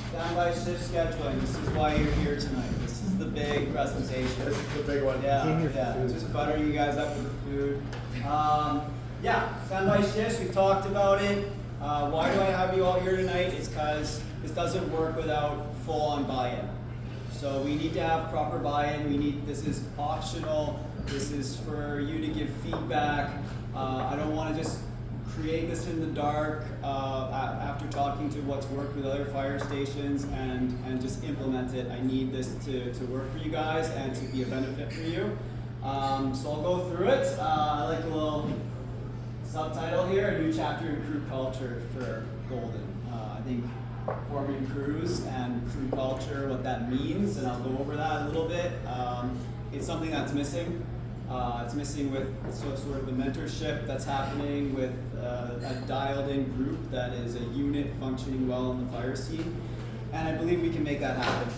Standby shift scheduling. This is why you're here tonight. This is the big presentation. This is the big one. Yeah. Just butter you guys up with the food. Standby shifts. We've talked about it. Why do I have you all here tonight? It's because this doesn't work without full-on buy-in. So we need to have proper buy-in. This is optional. This is for you to give feedback. I don't want to just create this in the dark after talking to what's worked with other fire stations and just implement it. I need this to work for you guys and to be a benefit for you. So I'll go through it. I like a little subtitle here, a new chapter in crew culture for Golden. I think forming crews and crew culture, what that means, and I'll go over that a little bit. It's something that's missing. It's missing with sort of the mentorship that's happening with a dialed-in group that is a unit functioning well in the fire scene, and I believe we can make that happen.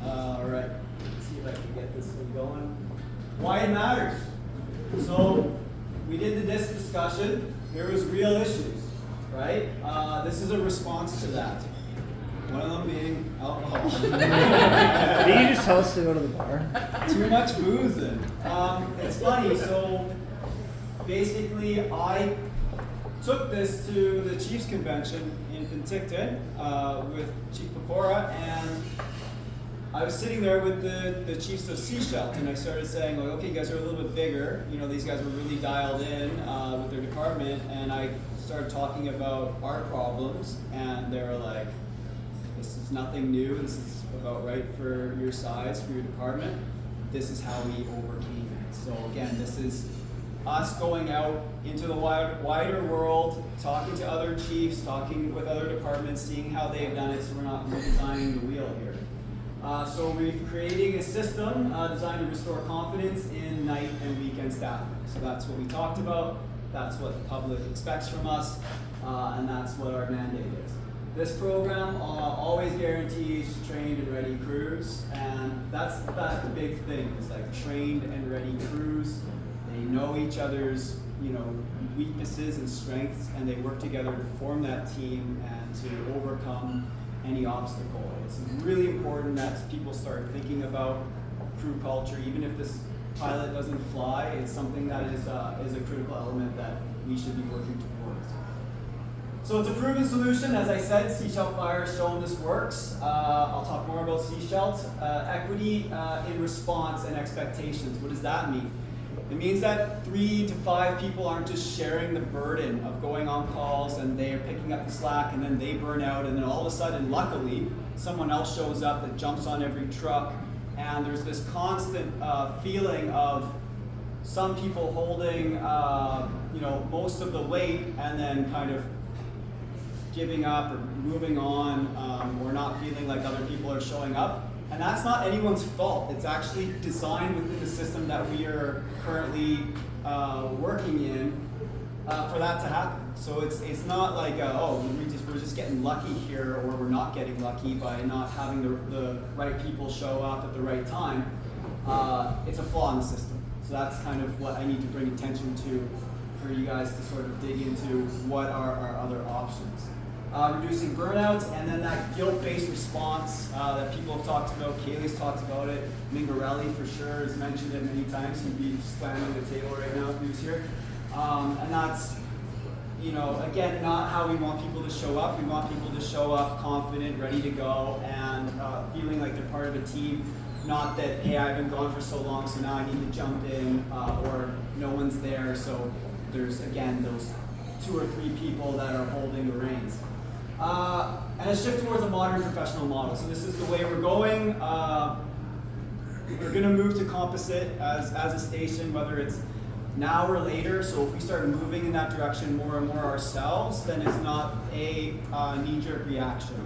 All right, let's see if I can get this thing going. Why it matters. So we did the DISC discussion. There was real issues, right? This is a response to that. One of them being alcohol. Did you just tell us to go to the bar? Too much booze in. It's funny, so basically I took this to the Chiefs Convention in Penticton with Chief Pecora, and I was sitting there with the Chiefs of Sechelt, and I started saying, like, okay, you guys are a little bit bigger. You know, these guys were really dialed in with their department, and I started talking about our problems, and they were like, this is nothing new. This is about right for your size, for your department. This is how we overcame it. So again, this is us going out into the wider world, talking to other chiefs, talking with other departments, seeing how they've done it, so we're not redesigning the wheel here. So we're creating a system designed to restore confidence in night and weekend staffing. So that's what we talked about, that's what the public expects from us, and that's what our mandate is. This program always guarantees trained and ready crews, and that's the big thing. It's like trained and ready crews. They know each other's, weaknesses and strengths, and they work together to form that team and to overcome any obstacle. It's really important that people start thinking about crew culture, even if this pilot doesn't fly. It's something that is a critical element that we should be working towards. So it's a proven solution. As I said, Sechelt Fire has shown this works. I'll talk more about Sechelt. Equity in response and expectations. What does that mean? It means that 3 to 5 people aren't just sharing the burden of going on calls and they are picking up the slack and then they burn out, and then all of a sudden, luckily, someone else shows up that jumps on every truck, and there's this constant feeling of some people holding most of the weight and then kind of giving up or moving on, or not feeling like other people are showing up. And that's not anyone's fault. It's actually designed within the system that we are currently working in for that to happen. So it's not like, we're just getting lucky here, or we're not getting lucky by not having the right people show up at the right time. It's a flaw in the system. So that's kind of what I need to bring attention to for you guys to sort of dig into what are our other options. Reducing burnout, and then that guilt-based response that people have talked about. Kaylee's talked about it. Mingarelli for sure has mentioned it many times. He'd be slamming the table right now if he was here. And that's, again, not how we want people to show up. We want people to show up confident, ready to go, and feeling like they're part of a team. Not that, hey, I've been gone for so long, so now I need to jump in, or no one's there, so there's, again, those 2 or 3 people that are holding the reins. And a shift towards a modern professional model. So this is the way we're going. We're going to move to composite as a station, whether it's now or later. So if we start moving in that direction more and more ourselves, then it's not a knee-jerk reaction.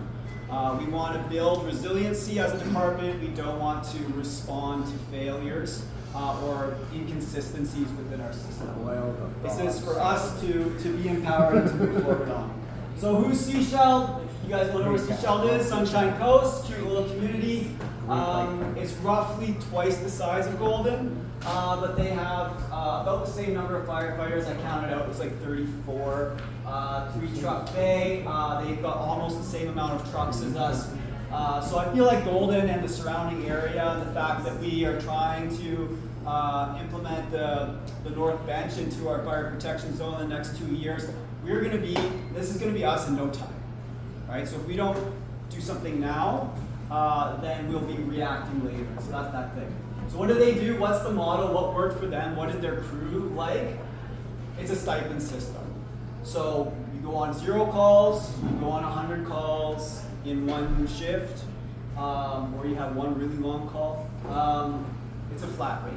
We want to build resiliency as a department. We don't want to respond to failures or inconsistencies within our system. This is for us to be empowered and to move forward on. So who's Sechelt? You guys know where Sechelt is, Sunshine Coast, cute little community. It's roughly twice the size of Golden, but they have about the same number of firefighters. I counted out, it was like 34. 3-truck bay. They've got almost the same amount of trucks as us. So I feel like Golden and the surrounding area, and the fact that we are trying to implement the North Bench into our fire protection zone in the next 2 years, this is going to be us in no time. Right? So if we don't do something now, then we'll be reacting later. So that's that thing. So what do they do? What's the model? What worked for them? What did their crew like? It's a stipend system. So you go on 0 calls, you go on 100 calls in one shift, or you have one really long call. It's a flat rate.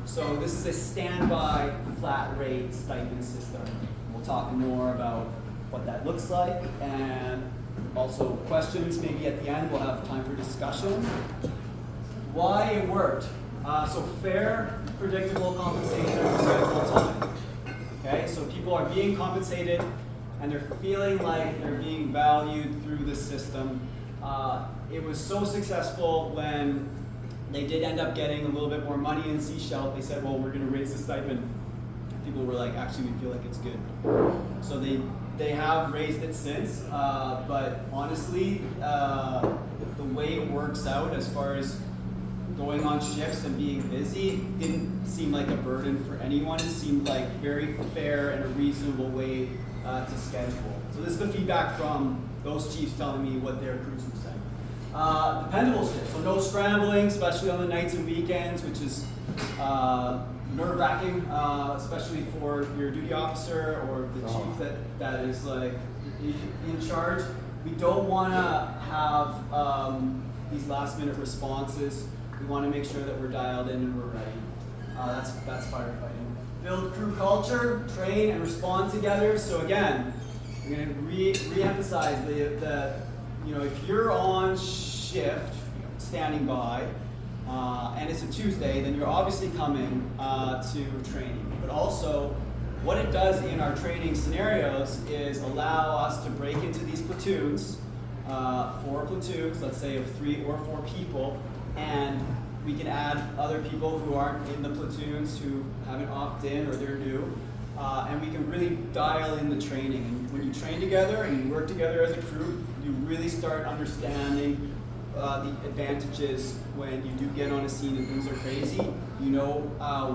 So this is a standby flat rate stipend system. We'll talk more about what that looks like, and also questions maybe at the end. We'll have time for discussion. Why it worked. So fair, predictable compensation and scheduled time. Okay, so people are being compensated and they're feeling like they're being valued through the system. It was so successful when they did end up getting a little bit more money in Seashell. They said, well, we're going to raise the stipend. People were like, actually, we feel like it's good. So they have raised it since, but honestly, the way it works out as far as going on shifts and being busy didn't seem like a burden for anyone. It seemed like very fair and a reasonable way to schedule. So this is the feedback from those chiefs telling me what their crews were saying. Dependable shifts, so no scrambling, especially on the nights and weekends, which is nerve-wracking, especially for your duty officer or the chief that is like in charge. We don't want to have these last-minute responses. We want to make sure that we're dialed in and we're ready. That's firefighting. Build crew culture, train and respond together. So again, I'm going to re-emphasize the if you're on shift, standing by, and it's a Tuesday, then you're obviously coming to training. But also, what it does in our training scenarios is allow us to break into these platoons, 4 platoons, let's say of 3 or 4 people, and we can add other people who aren't in the platoons, who haven't opted in or they're new, and we can really dial in the training. And when you train together and you work together as a crew, you really start understanding the advantages when you do get on a scene and things are crazy. You know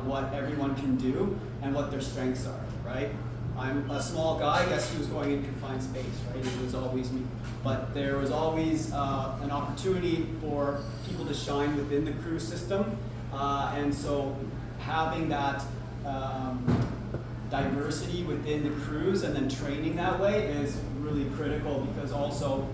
what everyone can do and what their strengths are, right? I'm a small guy, guess who's going in confined space, right? It was always me. But there was always an opportunity for people to shine within the crew system. And so having that diversity within the crews and then training that way is really critical, because also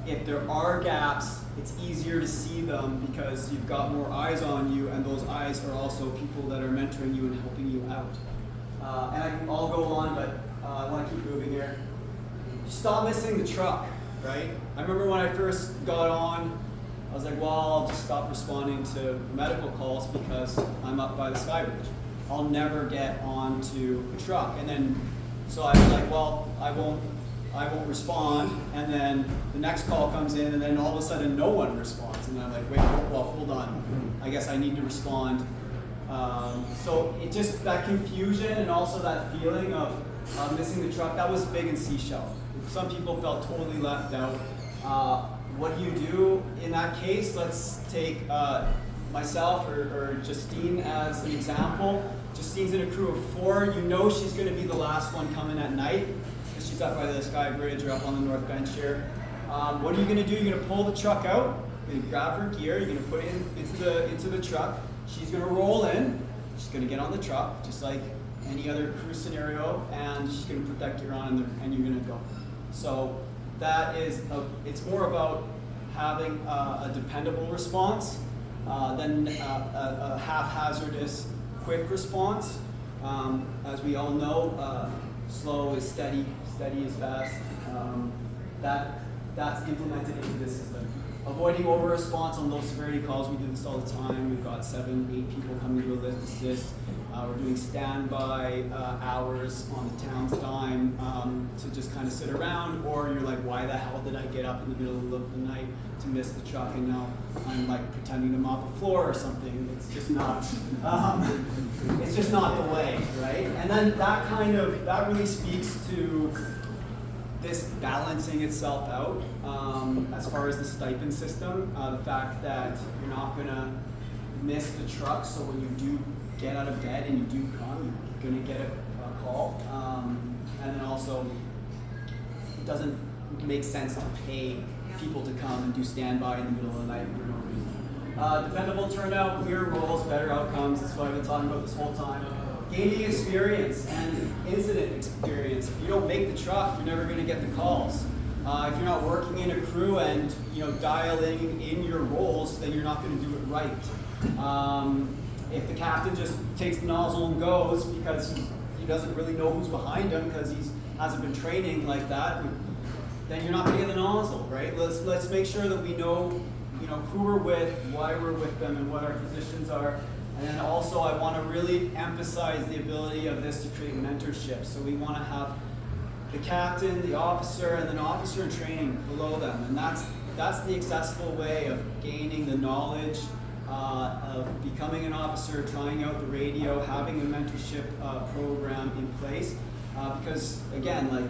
if there are gaps, it's easier to see them because you've got more eyes on you, and those eyes are also people that are mentoring you and helping you out. And I'll go on, but I want to keep moving here. Stop missing the truck, right? I remember when I first got on, I was like, well, I'll just stop responding to medical calls because I'm up by the Sky Bridge. I'll never get onto a truck. And then, so I was like, well, I won't respond. And then the next call comes in, and then all of a sudden no one responds. And I'm like, wait, well, hold on. I guess I need to respond. So it just, that confusion and also that feeling of missing the truck, that was big in Seashell. Some people felt totally left out. What do you do in that case? Let's take myself or Justine as an example. Justine's in a crew of 4. You know she's going to be the last one coming at night, because she's up by the Sky Bridge or up on the North Bench here. What are you going to do? You're going to pull the truck out. You're going to grab her gear. You're going to put it into the truck. She's going to roll in. She's going to get on the truck, just like any other crew scenario, and she's going to put that gear on, and you're going to go. So that is, it's more about having a dependable response than a haphazardous quick response. As we all know, slow is steady, steady is fast. That's implemented into the system. Avoiding over-response on low severity calls, we do this all the time. We've got 7, 8 people coming to a lift assist. We're doing standby hours on the town's dime to just kind of sit around, or you're like, why the hell did I get up in the middle of the night to miss the truck, and now I'm like pretending to mop a floor or something. It's just not, the way, right? And then that really speaks to this balancing itself out as far as the stipend system. The fact that you're not gonna miss the truck, so when you do get out of bed and you do come, you're gonna get a call. And then also, it doesn't make sense to pay people to come and do standby in the middle of the night for no reason. Dependable turnout, clear roles, better outcomes. That's what I've been talking about this whole time. Gaining experience and incident experience. If you don't make the truck, you're never going to get the calls. If you're not working in a crew and dialing in your roles, then you're not going to do it right. If the captain just takes the nozzle and goes because he doesn't really know who's behind him because he hasn't been training like that, then you're not going to get the nozzle, right? Let's make sure that we know who we're with, why we're with them, and what our positions are. And then also I want to really emphasize the ability of this to create mentorship. So we want to have the captain, the officer, and then officer in training below them. And that's the accessible way of gaining the knowledge of becoming an officer, trying out the radio, having a mentorship program in place. Because again, like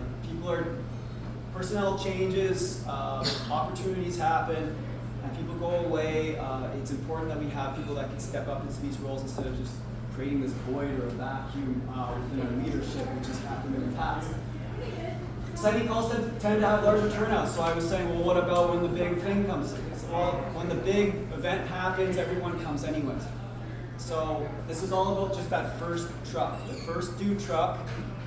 personnel changes, opportunities happen, and people go away. It's important that we have people that can step up into these roles instead of just creating this void or a vacuum within our leadership, which has happened in the past. Exciting calls tend to have larger turnouts. So I was saying, well, what about when the big thing comes? Well, when the big event happens, everyone comes anyways. So this is all about just that first truck, the first due truck,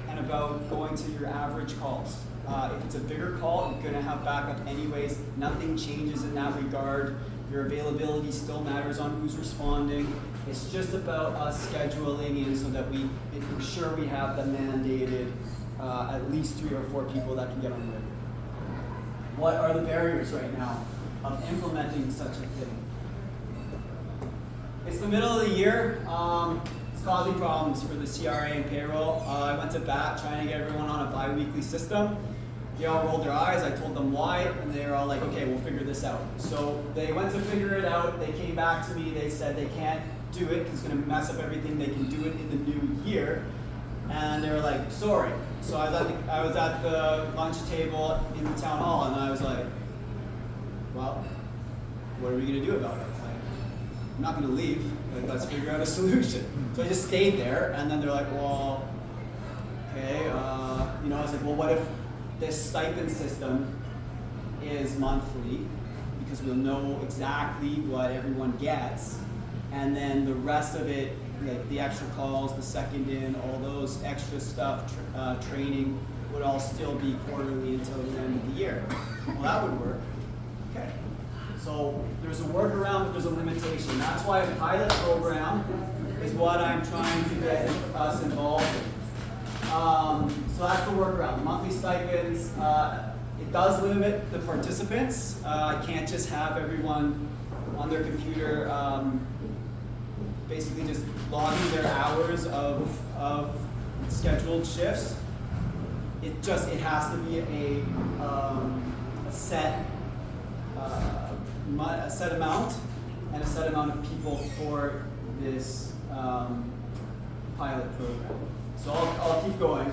and about going to your average calls. If it's a bigger call, you're going to have backup anyways. Nothing changes in that regard. Your availability still matters on who's responding. It's just about us scheduling in so that we ensure we have the mandated at least 3 or 4 people that can get on the radio. What are the barriers right now of implementing such a thing? It's the middle of the year. It's causing problems for the CRA and payroll. I went to bat trying to get everyone on a bi-weekly system. They all rolled their eyes. I told them why, and they were all like, okay, we'll figure this out. So they went to figure it out. They came back to me. They said they can't do it because it's going to mess up everything. They can do it in the new year. And they were like, sorry. So I was at the lunch table in the town hall, and I was like, well, what are we going to do about it? I'm not going to leave. Let's figure out a solution. So I just stayed there, and then they're like, well, okay. I was like, well, what if this stipend system is monthly, because we'll know exactly what everyone gets, and then the rest of it, like the extra calls, the second in, all those extra stuff, training, would all still be quarterly until the end of the year. Well, that would work. Okay. So there's a workaround, but there's a limitation. That's why a pilot program is what I'm trying to get us involved in. So that's the workaround. The monthly stipends, it does limit the participants. I can't just have everyone on their computer basically just logging their hours of scheduled shifts. It has to be a set amount and a set amount of people for this pilot program. So I'll keep going,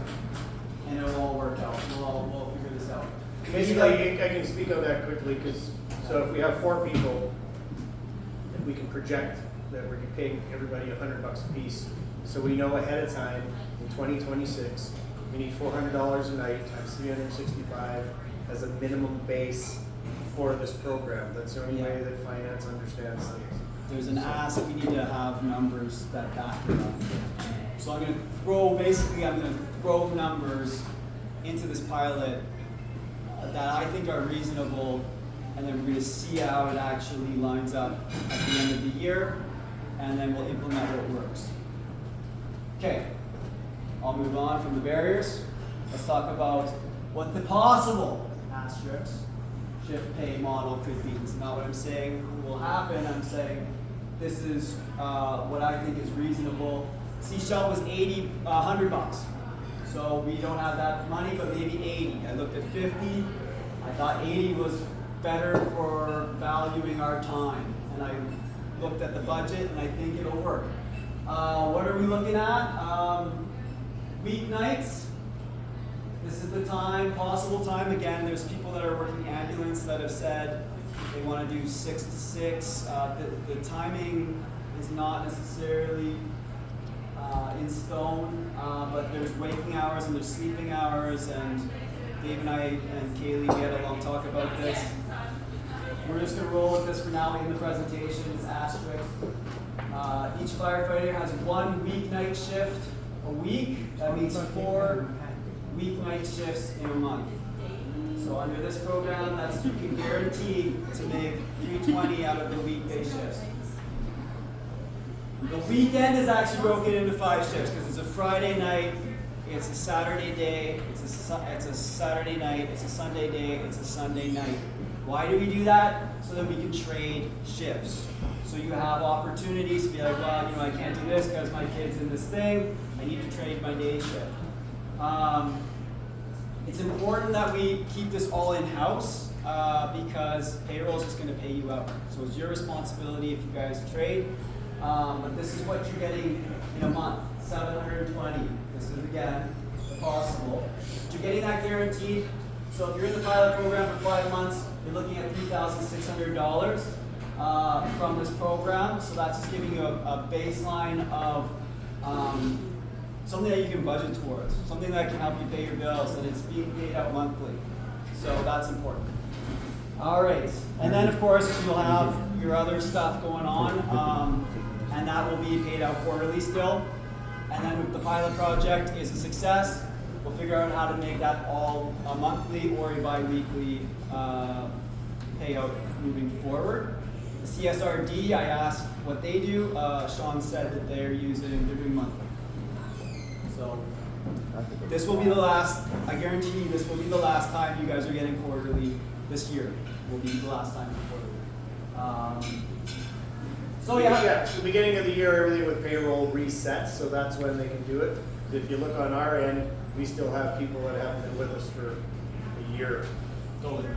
and it'll all work out. We'll figure this out. Basically, I can speak on that quickly because so if we have 4 people, and we can project that we're paying everybody $100 a piece, so we know ahead of time in 2026 we need $400 a night times 365 as a minimum base for this program. That's the only way that finance understands things. There's an ask. We need to have numbers that back it up. So I'm going to throw numbers into this pilot that I think are reasonable, and then we're going to see how it actually lines up at the end of the year, and then we'll implement what works. Okay, I'll move on from the barriers. Let's talk about what the possible asterisks shift pay model could be. It's not what I'm saying will happen. I'm saying this is what I think is reasonable. Seashell was $100. So we don't have that money, but maybe 80. I looked at 50. I thought 80 was better for valuing our time. And I looked at the budget, and I think it'll work. What are we looking at? Weeknights. this is the time, possible time. Again, there's people that are working ambulance that have said they want to do 6 to 6. The timing is not necessarily in stone, but there's waking hours and there's sleeping hours, and Dave and I and Kaylee, we had a long talk about this. We're just going to roll with this for now in the presentation. It's asterisk. Each firefighter has 1 weeknight shift a week. That means 4 weeknight shifts in a month. So under this program, you can guarantee to make 320 out of the weekday shifts. The weekend is actually broken into 5 shifts because it's a Friday night, it's a Saturday day, it's a Saturday night, it's a Sunday day, it's a Sunday night. Why do we do that? So that we can trade shifts. So you have opportunities to be like, well, I can't do this because my kid's in this thing. I need to trade my day shift. It's important that we keep this all in-house because payroll is just going to pay you out. So it's your responsibility if you guys trade. But this is what you're getting in a month, $720. This is, again, possible. But you're getting that guaranteed. So if you're in the pilot program for 5 months, you're looking at $3,600 from this program. So that's just giving you a baseline of something that you can budget towards, something that can help you pay your bills, and it's being paid out monthly. So that's important. All right, and then of course you'll have your other stuff going on, and that will be paid out quarterly still. And then if the pilot project is a success, we'll figure out how to make that all a monthly or a bi-weekly payout moving forward. The CSRD, I asked what they do. Sean said that they're doing monthly. So this will be the last, I guarantee you this will be the last time you guys are getting quarterly this year. Will be the last time for quarterly. So yeah, the beginning of the year, everything with payroll resets, so that's when they can do it. If you look on our end, we still have people that haven't been with us for a year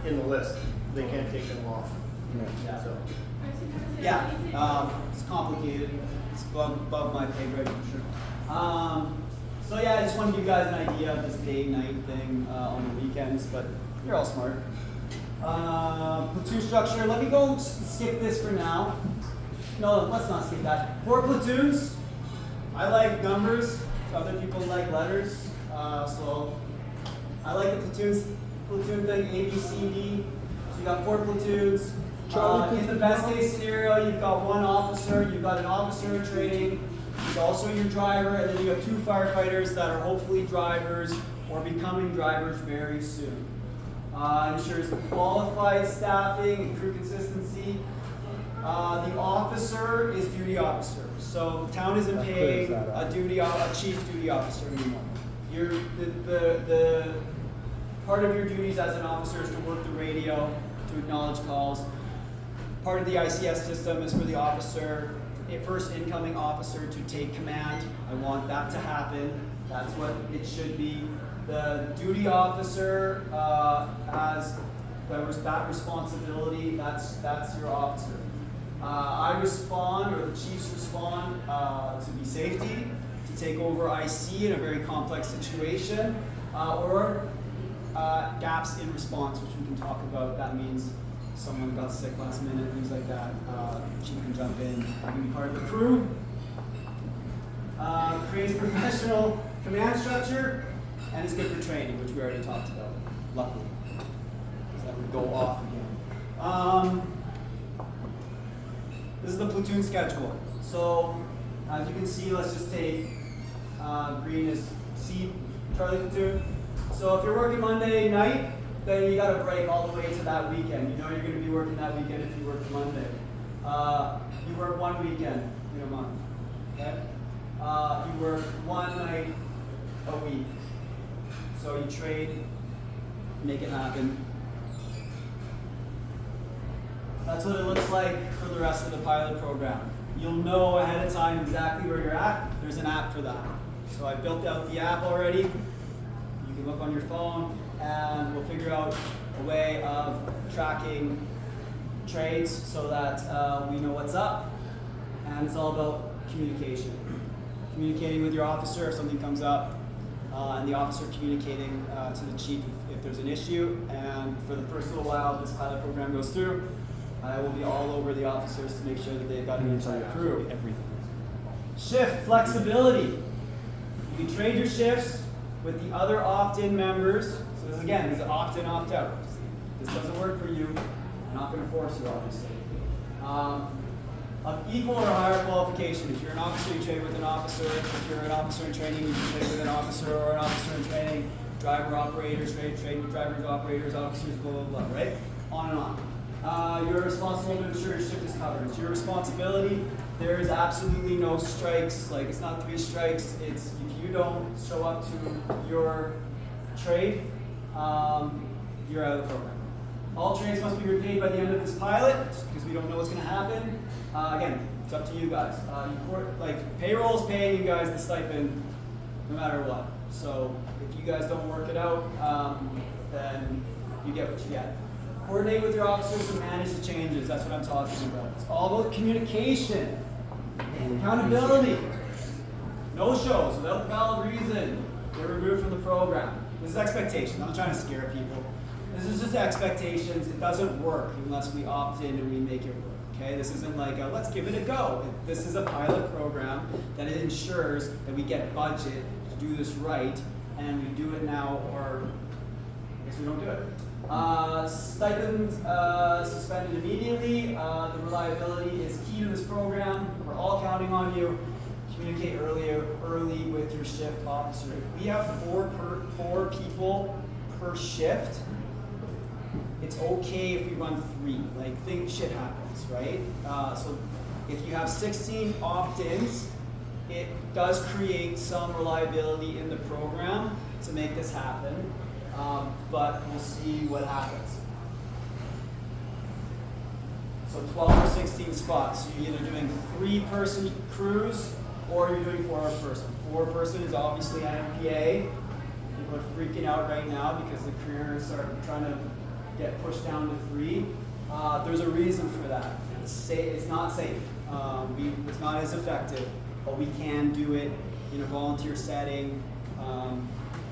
in the list. They can't take them off. Yeah. So. It's complicated. It's above my pay grade for sure. So yeah, I just wanted to give you guys an idea of this day-night thing on the weekends, but you're all smart. Platoon structure, let me go skip this for now. No, let's not skip that. 4 platoons, I like numbers, other people like letters. So I like the platoon thing, A, B, C, D. So you got 4 platoons. In the best case scenario, you've got 1 officer, you've got an officer in training, he's also your driver, and then you have 2 firefighters that are hopefully drivers or becoming drivers very soon. Ensures qualified staffing and crew consistency. The officer is duty officer. So the town isn't paying a chief duty officer anymore. The part of your duties as an officer is to work the radio, to acknowledge calls. Part of the ICS system is for the officer, first incoming officer, to take command. I want that to happen. That's what it should be. The duty officer has that responsibility. That's your officer. I respond, or the chiefs respond, to be safety, to take over IC in a very complex situation, or gaps in response, which we can talk about. That means someone got sick last minute, things like that. Chief can jump in, can be part of the crew. Creates professional command structure, and is good for training, which we already talked about, luckily. So that would go off again. This is the platoon schedule. So, as you can see, let's just take green as C, Charlie platoon. So if you're working Monday night, then you got to break all the way to that weekend. You know you're going to be working that weekend if you work Monday. You work one weekend in a month. Okay? You work one night a week. So you trade, make it happen. That's what it looks like for the rest of the pilot program. You'll know ahead of time exactly where you're at. There's an app for that. So I built out the app already. You can look on your phone, and we'll figure out a way of tracking trades so that we know what's up. And it's all about communication. Communicating with your officer if something comes up. and the officer communicating to the chief if there's an issue. And for the first little while this pilot program goes through, I will be all over the officers to make sure that they've got an inside crew. Everything. Shift flexibility. You can trade your shifts with the other opt-in members. So this, again, is opt-in, opt-out. This doesn't work for you. I'm not going to force you, obviously. Of equal or higher qualification. If you're an officer, you trade with an officer. If you're an officer in training, you can trade with an officer or an officer in training. Driver operators, trade with drivers, operators, officers, blah, blah, blah, right? On and on. You're responsible to ensure your shift is covered. It's your responsibility. There is absolutely no strikes. Like, it's not 3 strikes. It's if you don't show up to your trade, you're out of the program. All trades must be repaid by the end of this pilot, just because we don't know what's going to happen. Again, it's up to you guys. Payroll is paying you guys the stipend no matter what. So if you guys don't work it out, then you get what you get. Coordinate with your officers and manage the changes. That's what I'm talking about. It's all about communication, accountability. No shows without valid reason. They're removed from the program. This is expectation. I'm not trying to scare people. This is just expectations. It doesn't work unless we opt in and we make it work. Okay, this isn't like let's give it a go. This is a pilot program that ensures that we get budget to do this right, and we do it now, or I guess we don't do it. Stipend suspended immediately. The reliability is key to this program. We're all counting on you. Communicate early with your shift officer. If we have four people per shift, it's okay if we run 3. Like, shit happens, right? So if you have 16 opt-ins, it does create some reliability in the program to make this happen, but we'll see what happens. So 12 or 16 spots. So you're either doing 3-person crews or you're doing 4-person. 4-person is obviously NFPA. People are freaking out right now because the careers are trying to get pushed down to 3. There's a reason for that. It's not safe. It's not as effective, but we can do it in a volunteer setting.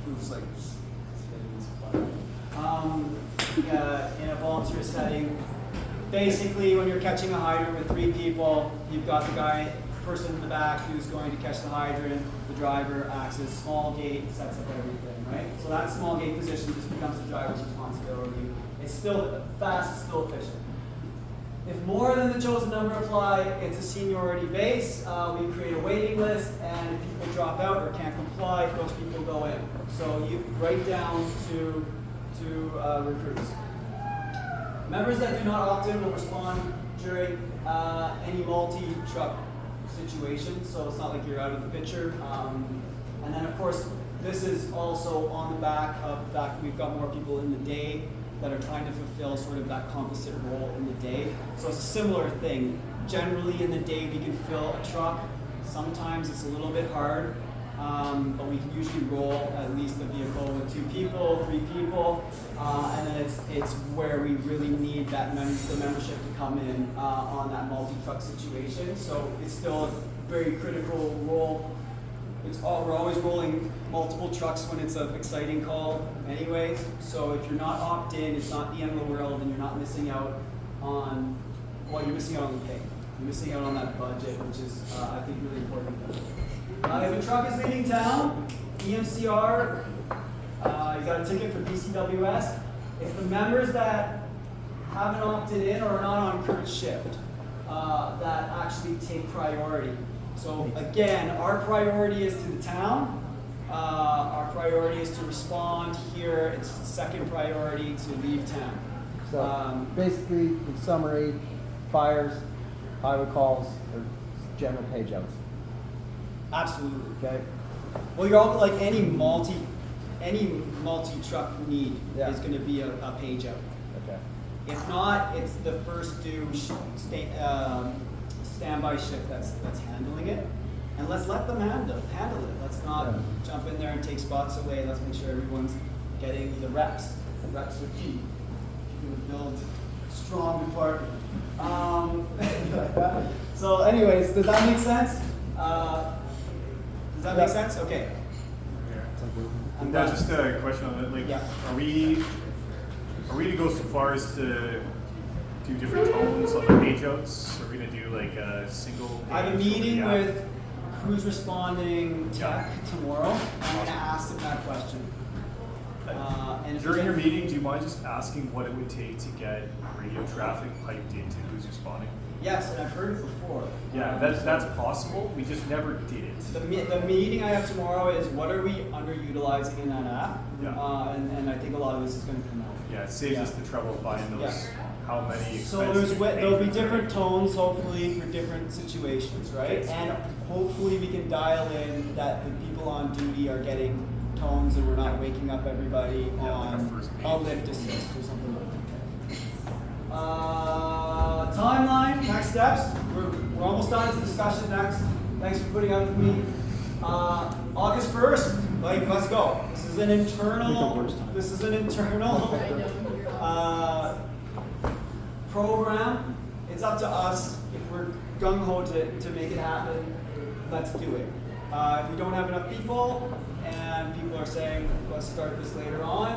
Who's like in a volunteer setting. Basically, when you're catching a hydrant with 3 people, you've got the person in the back who's going to catch the hydrant. The driver acts as small gate, sets up everything, right? So that small gate position just becomes the driver's responsibility. It's still fast, it's still efficient. If more than the chosen number apply, it's a seniority base. We create a waiting list, and if people drop out or can't comply, those people go in. So you write down to recruits. Members that do not opt in will respond during any multi-truck situation, so it's not like you're out of the picture. And then, of course, this is also on the back of the fact that we've got more people in the day that are trying to fulfill sort of that composite role in the day. So it's a similar thing. Generally in the day we can fill a truck. Sometimes it's a little bit hard, but we can usually roll at least a vehicle with 2 people, 3 people, and then it's where we really need the membership to come in on that multi-truck situation. So it's still a very critical role. We're always rolling multiple trucks when it's an exciting call anyways. So if you're not opt-in, it's not the end of the world, and you're not missing out on, you're missing out on the pay. You're missing out on that budget, which is, I think, really important. If a truck is leaving town, EMCR, you got a ticket for BCWS. It's the members that haven't opted in or are not on current shift that actually take priority. So again, our priority is to the town. Our priority is to respond here. It's second priority to leave town. So basically, in summary, fires, highway calls, or general page outs. Absolutely. Okay. Well, you're all like any multi truck need Yeah. is going to be a page out. Okay. If not, it's the first due standby shift that's handling it, and let's let them handle it. Let's not jump in there and take spots away. Let's make sure everyone's getting the reps. The reps are key. If you're going to build a strong department. So, anyways, does that make sense? Does that make sense? Okay. It's like we're I'm Yeah, done. just a question on it. Like, Yeah. are we to go so far as to do different tones on the page outs? Are we gonna do like a single page? I have a over meeting the app? with Who's Responding Tech tomorrow. I'm gonna ask them that question. And if During your there's meeting, do you mind just asking what it would take to get radio traffic piped into Who's Responding? Yes, and I've heard it before. Yeah, that's possible. We just never did it. The meeting I have tomorrow is what are we underutilizing in that app? Yeah. And I think a lot of this is going to come out. Yeah, it saves us the trouble of buying those. Yeah. How many? So expensive there'll be pages, different right? tones, hopefully, for different situations, right? Yes, And yeah. hopefully we can dial in that the people on duty are getting tones and we're not waking up everybody Yeah, like a on first page. a lift assist or something like that. Timeline, next steps. We're almost done. It's discussion next. Thanks for putting up with me. August 1st, like, let's go. This is an internal program. It's up to us. If we're gung ho to make it happen, let's do it. If we don't have enough people and people are saying let's start this later on,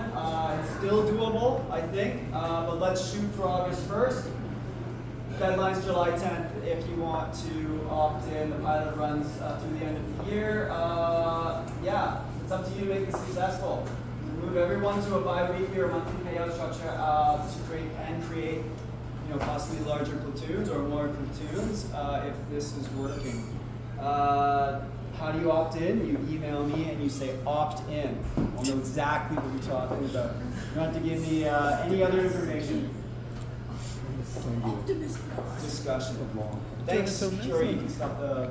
it's still doable, I think. But let's shoot for August 1st. Deadline's July 10th if you want to opt in. The pilot runs through the end of the year. Yeah, it's up to you to make this successful. Move everyone to a bi-weekly or monthly payout structure to create possibly larger platoons or more platoons if this is working. How do you opt in? You email me and you say opt in. I'll know exactly what you're talking about. You don't have to give me any other information. Discussion. Thanks, Security. You can stop the